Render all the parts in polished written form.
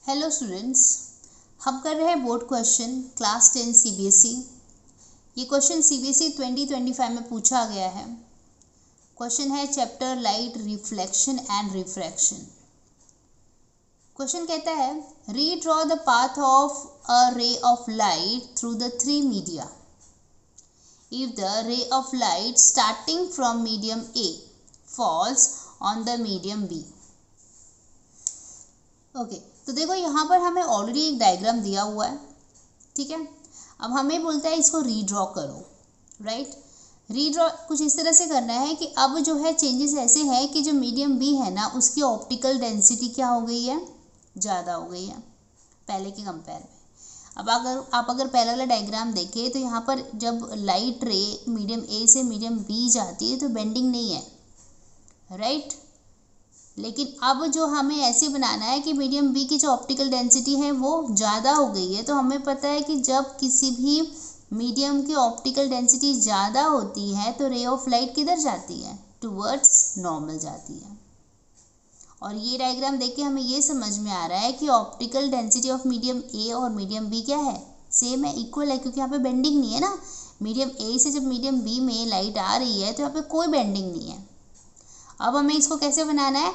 Hello students, हम कर रहे हैं बोर्ड क्वेश्चन क्लास 10 सीबीएसई। ये क्वेश्चन सीबीएसई 2025 में पूछा गया है। क्वेश्चन है chapter light reflection and refraction. Question कहता है redraw the path of a रे of light through the three media if the ray of light starting from medium A falls on the medium B। Okay तो देखो यहाँ पर हमें already एक diagram दिया हुआ है, ठीक है। अब हमें बोलता है इसको रीड्रॉ करो, राइट। रीड्रॉ कुछ इस तरह से करना है कि अब जो है चेंजेस ऐसे हैं कि जो मीडियम बी है ना उसकी ऑप्टिकल डेंसिटी क्या हो गई है, ज़्यादा हो गई है पहले के कंपेयर में। अब अगर पहला वाला डायग्राम देखें तो यहाँ पर जब लाइट रे मीडियम ए से मीडियम बी जाती है तो बेंडिंग नहीं है, राइट। लेकिन अब जो हमें ऐसे बनाना है कि मीडियम बी की जो ऑप्टिकल डेंसिटी है वो ज़्यादा हो गई है, तो हमें पता है कि जब किसी भी मीडियम की ऑप्टिकल डेंसिटी ज़्यादा होती है तो रे ऑफ लाइट किधर जाती है, टुवर्ड्स नॉर्मल जाती है। और ये डायग्राम देख के हमें ये समझ में आ रहा है कि ऑप्टिकल डेंसिटी ऑफ मीडियम ए और मीडियम बी क्या है, सेम है, इक्वल है, क्योंकि यहाँ पे बेंडिंग नहीं है ना। मीडियम ए से जब मीडियम बी में लाइट आ रही है तो यहाँ पे कोई बेंडिंग नहीं है। अब हमें इसको कैसे बनाना है,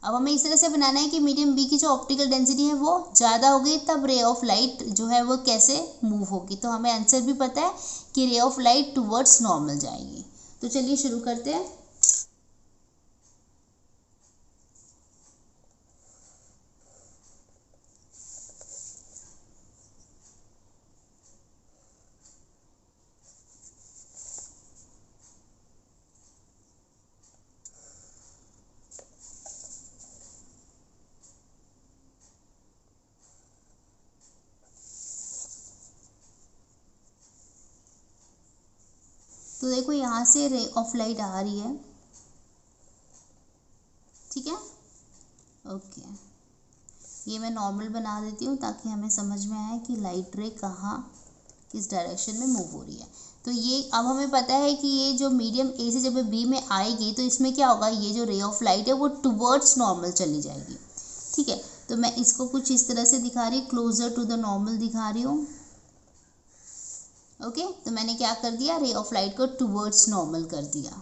अब हमें इस तरह से बनाना है कि मीडियम बी की जो ऑप्टिकल डेंसिटी है वो ज़्यादा हो गई, तब रे ऑफ लाइट जो है वो कैसे मूव होगी। तो हमें आंसर भी पता है कि रे ऑफ लाइट टुवर्ड्स नॉर्मल जाएगी। तो चलिए शुरू करते हैं। तो देखो यहाँ से रे ऑफ लाइट आ रही है, ठीक है, ओके। ये मैं नॉर्मल बना देती हूँ ताकि हमें समझ में आए कि लाइट रे कहाँ किस डायरेक्शन में मूव हो रही है। तो ये अब हमें पता है कि ये जो मीडियम ए से जब बी में आएगी तो इसमें क्या होगा, ये जो रे ऑफ लाइट है वो टुवर्ड्स नॉर्मल चली जाएगी, ठीक है। तो मैं इसको कुछ इस तरह से दिखा रही हूँ, क्लोजर टू द नॉर्मल दिखा रही हूँ, ओके। तो मैंने क्या कर दिया, रे ऑफ लाइट को टुवर्ड्स नॉर्मल कर दिया,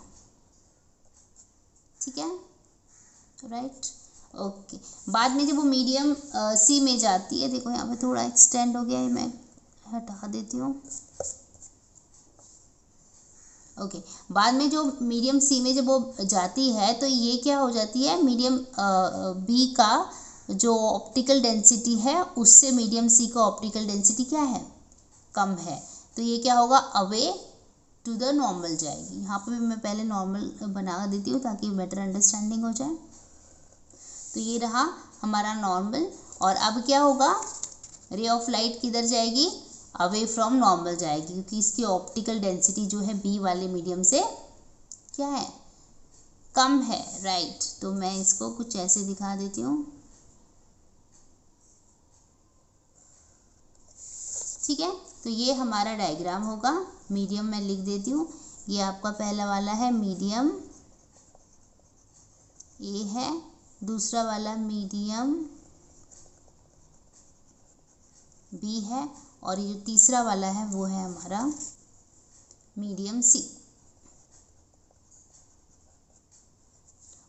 ठीक है, राइट, ओके। बाद में जब वो मीडियम सी में जाती है, देखो यहाँ पे थोड़ा एक्सटेंड हो गया है, मैं हटा देती हूँ, ओके। बाद में जो मीडियम सी में जब वो जाती है तो ये क्या हो जाती है, मीडियम बी का जो ऑप्टिकल डेंसिटी है उससे मीडियम सी का ऑप्टिकल डेंसिटी क्या है, कम है। तो ये क्या होगा, अवे टू द नॉर्मल जाएगी। यहाँ पे भी मैं पहले नॉर्मल बना देती हूँ ताकि बेटर अंडरस्टैंडिंग हो जाए। तो ये रहा हमारा नॉर्मल, और अब क्या होगा, रे ऑफ लाइट किधर जाएगी, अवे फ्रॉम नॉर्मल जाएगी, क्योंकि इसकी ऑप्टिकल डेंसिटी जो है बी वाले मीडियम से क्या है, कम है, राइट। तो मैं इसको कुछ ऐसे दिखा देती हूँ, ठीक है। तो ये हमारा डायग्राम होगा, मीडियम मैं लिख देती हूँ, ये आपका पहला वाला है मीडियम ए है, दूसरा वाला मीडियम बी है, और ये जो तीसरा वाला है वो है हमारा medium C,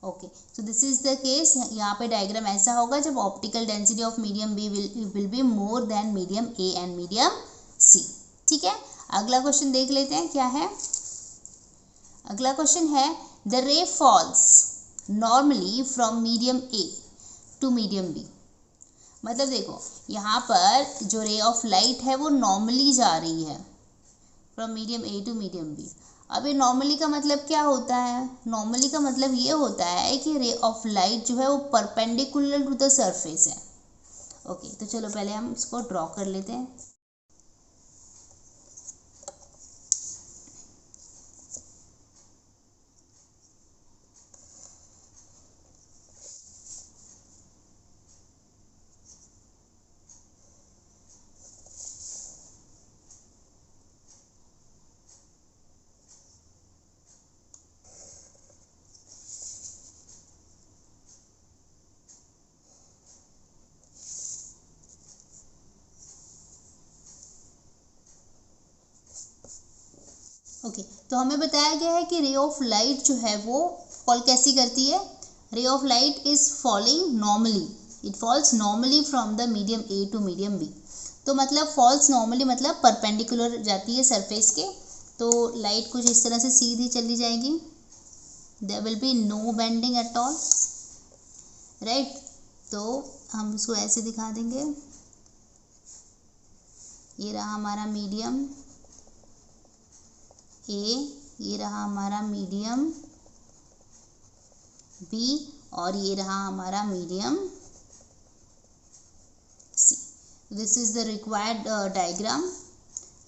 okay. So this is the case, यहाँ पे डायग्राम ऐसा होगा जब optical density of medium B will be more than medium A and medium C, ठीक है। अगला क्वेश्चन देख लेते हैं क्या है। अगला क्वेश्चन है the ray falls normally from medium A to medium B. मतलब देखो यहाँ पर जो रे ऑफ लाइट है वो नॉर्मली जा रही है from medium A to medium B. अब ये नॉर्मली का मतलब क्या होता है, नॉर्मली का मतलब ये होता है कि रे ऑफ लाइट जो है वो परपेंडिकुलर टू द सरफेस है, ओके। तो चलो पहले हम इसको ड्रॉ कर लेते हैं। ओके तो हमें बताया गया है कि रे ऑफ लाइट जो है वो फॉल कैसी करती है। Ray of light is falling normally, it falls normally from the medium A to medium B. तो मतलब फॉल्स नॉर्मली मतलब परपेंडिकुलर जाती है सरफेस के। तो लाइट कुछ इस तरह से सीधी चली जाएगी, there will be no bending at all, right. तो हम इसको ऐसे दिखा देंगे, ये रहा हमारा मीडियम ए, ये रहा हमारा मीडियम बी और ये रहा हमारा medium C. This is the required diagram,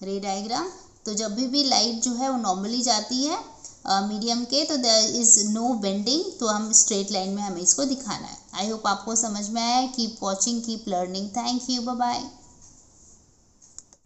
ray diagram. तो जब भी लाइट जो है वो नॉर्मली जाती है मीडियम के, तो देयर इज नो बेंडिंग, तो हम स्ट्रेट लाइन में हमें इसको दिखाना है। आई होप आपको समझ में आया। Keep watching, keep learning. Thank you, bye bye.